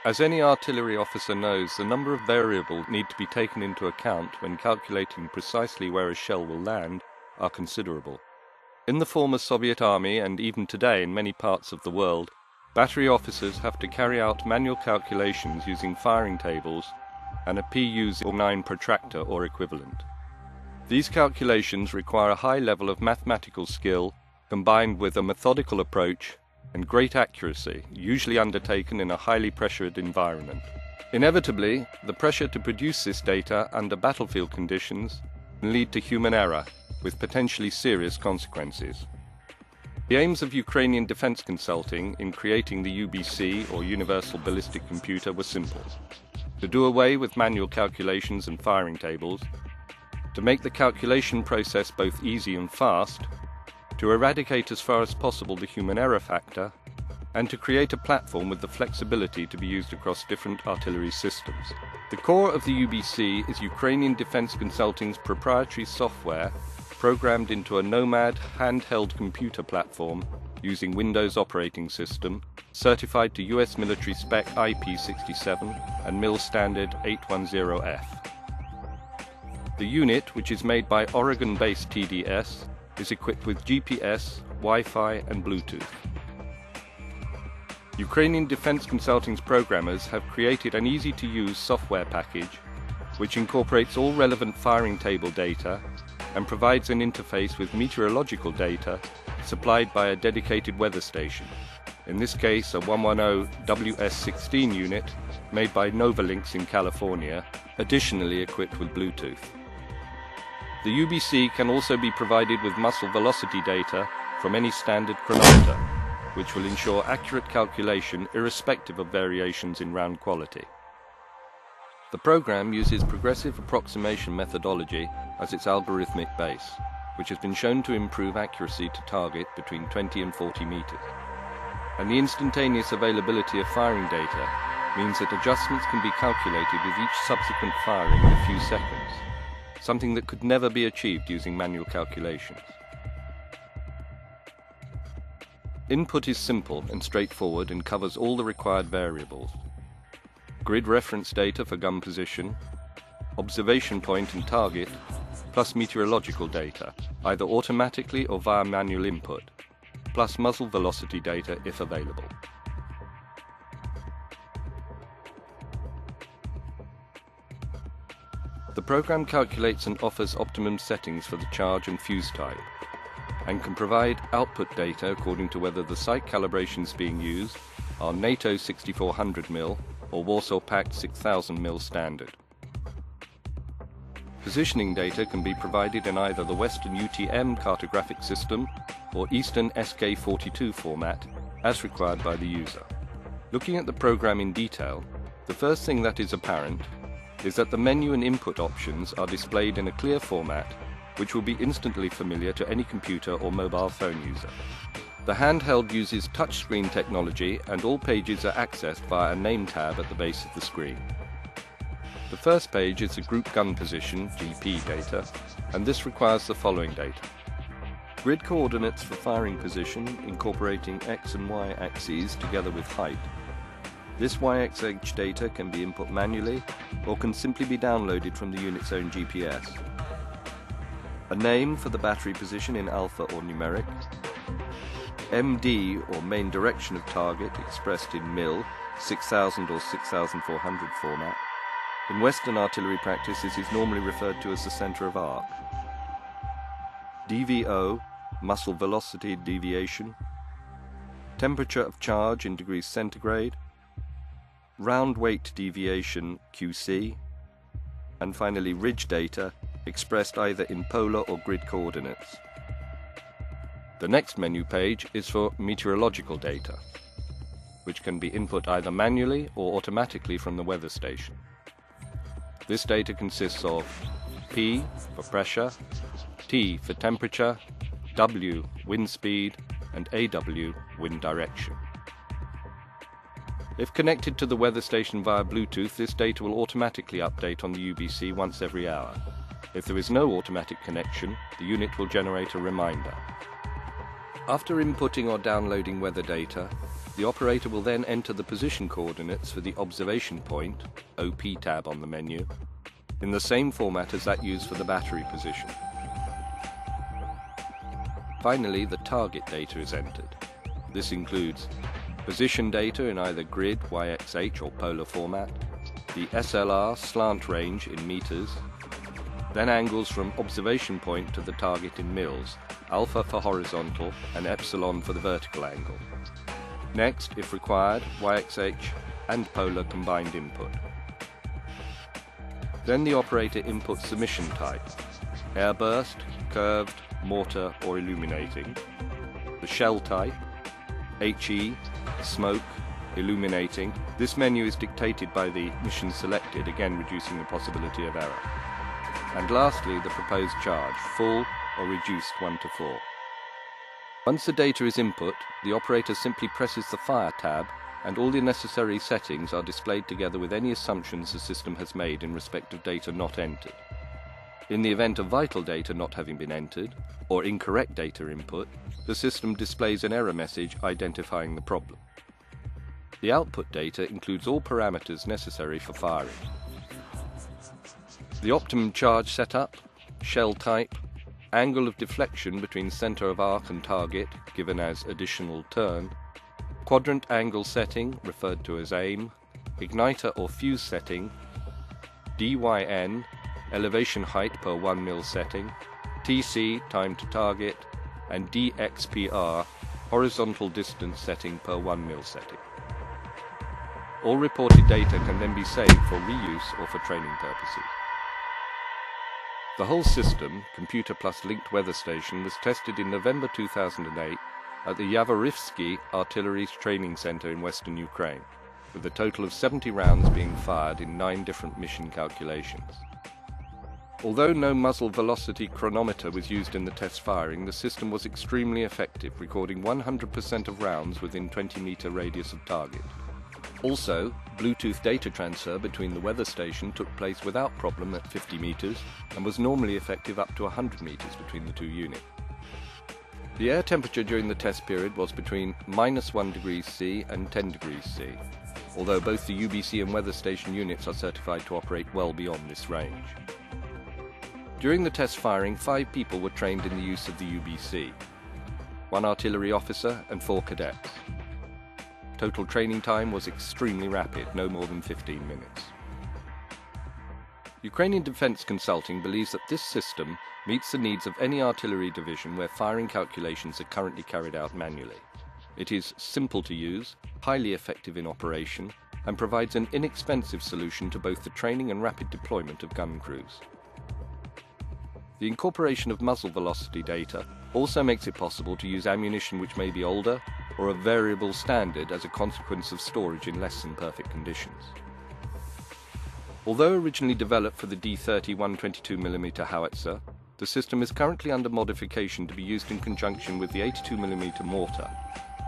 As any artillery officer knows, the number of variables need to be taken into account when calculating precisely where a shell will land are considerable. In the former Soviet Army, and even today in many parts of the world, battery officers have to carry out manual calculations using firing tables and a PU-09 protractor or equivalent. These calculations require a high level of mathematical skill combined with a methodical approach and great accuracy, usually undertaken in a highly pressured environment. Inevitably, the pressure to produce this data under battlefield conditions can lead to human error, with potentially serious consequences. The aims of Ukrainian defense consulting in creating the UBC, or Universal Ballistic Computer, were simple: to do away with manual calculations and firing tables, to make the calculation process both easy and fast, to eradicate as far as possible the human error factor, and to create a platform with the flexibility to be used across different artillery systems. The core of the UBC is Ukrainian Defense Consulting's proprietary software programmed into a Nomad handheld computer platform using Windows operating system, certified to US military spec IP67 and MIL standard 810F. The unit, which is made by Oregon-based TDS, is equipped with GPS, Wi-Fi and Bluetooth. Ukrainian Defense Consulting's programmers have created an easy-to-use software package which incorporates all relevant firing table data and provides an interface with meteorological data supplied by a dedicated weather station, in this case a 110 WS16 unit made by Novalinks in California, additionally equipped with Bluetooth. The UBC can also be provided with muzzle velocity data from any standard chronometer, which will ensure accurate calculation irrespective of variations in round quality. The program uses progressive approximation methodology as its algorithmic base, which has been shown to improve accuracy to target between 20 and 40 meters. And the instantaneous availability of firing data means that adjustments can be calculated with each subsequent firing in a few seconds, something that could never be achieved using manual calculations. Input is simple and straightforward and covers all the required variables: grid reference data for gun position, observation point and target, plus meteorological data, either automatically or via manual input, plus muzzle velocity data if available. The program calculates and offers optimum settings for the charge and fuse type, and can provide output data according to whether the sight calibrations being used are NATO 6400mm or Warsaw Pact 6000mm standard. Positioning data can be provided in either the Western UTM cartographic system or Eastern SK42 format, as required by the user. Looking at the program in detail, the first thing that is apparent is that the menu and input options are displayed in a clear format which will be instantly familiar to any computer or mobile phone user. The handheld uses touchscreen technology and all pages are accessed via a name tab at the base of the screen. The first page is the group gun position (GP) data, and this requires the following data: grid coordinates for firing position incorporating X and Y axes together with height. This YXH data can be input manually or can simply be downloaded from the unit's own GPS. A name for the battery position in alpha or numeric. MD or main direction of target expressed in MIL, 6000 or 6400 format. In Western artillery practice this is normally referred to as the center of arc. DVO, muzzle velocity deviation. Temperature of charge in degrees centigrade. Round weight deviation QC, and finally ridge data expressed either in polar or grid coordinates. The next menu page is for meteorological data, which can be input either manually or automatically from the weather station. This data consists of P for pressure, T for temperature, W wind speed, and AW wind direction. If connected to the weather station via Bluetooth, this data will automatically update on the UBC once every hour. If there is no automatic connection, the unit will generate a reminder. After inputting or downloading weather data, The operator will then enter the position coordinates for the observation point, OP tab on the menu, in the same format as that used for the battery position. Finally, the target data is entered. This includes position data in either grid, YXH or polar format, the SLR slant range in meters, then angles from observation point to the target in mils, alpha for horizontal and epsilon for the vertical angle. Next, if required, YXH and polar combined input. Then the operator inputs the mission type: airburst, curved, mortar or illuminating, the shell type, HE, smoke, illuminating. This menu is dictated by the mission selected, again reducing the possibility of error. And lastly, the proposed charge, full or reduced 1 to 4. Once the data is input, the operator simply presses the Fire tab and all the necessary settings are displayed together with any assumptions the system has made in respect of data not entered. In the event of vital data not having been entered, or incorrect data input, the system displays an error message identifying the problem. The output data includes all parameters necessary for firing. The optimum charge setup, shell type, angle of deflection between center of arc and target, given as additional turn, quadrant angle setting, referred to as aim, igniter or fuse setting, DYN, elevation height per 1 mil setting, TC, time to target, and DXPR, horizontal distance setting per 1 mil setting. All reported data can then be saved for reuse or for training purposes. The whole system, computer plus linked weather station, was tested in November 2008 at the Yavorivsky Artillery Training Center in western Ukraine, with a total of 70 rounds being fired in 9 different mission calculations. Although no muzzle velocity chronometer was used in the test firing, the system was extremely effective, recording 100% of rounds within 20-meter radius of target. Also, Bluetooth data transfer between the weather station took place without problem at 50 meters and was normally effective up to 100 meters between the two units. The air temperature during the test period was between -1 degrees C and 10 degrees C, although both the UBC and weather station units are certified to operate well beyond this range. During the test firing, 5 people were trained in the use of the UBC, 1 artillery officer and 4 cadets. Total training time was extremely rapid, no more than 15 minutes. Ukrainian Defense Consulting believes that this system meets the needs of any artillery division where firing calculations are currently carried out manually. It is simple to use, highly effective in operation, and provides an inexpensive solution to both the training and rapid deployment of gun crews. The incorporation of muzzle velocity data also makes it possible to use ammunition which may be older or of variable standard as a consequence of storage in less than perfect conditions. Although originally developed for the D30 122mm howitzer, the system is currently under modification to be used in conjunction with the 82mm mortar,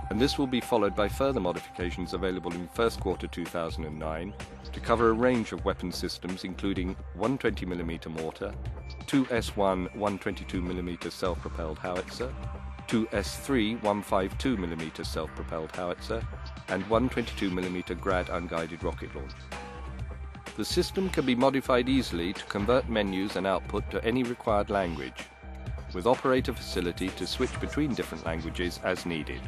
and this will be followed by further modifications available in first quarter 2009 to cover a range of weapon systems including 120mm mortar, 2S1 122mm self-propelled howitzer, 2S3 152mm self-propelled howitzer, and 122mm Grad unguided rocket launcher. The system can be modified easily to convert menus and output to any required language, with operator facility to switch between different languages as needed.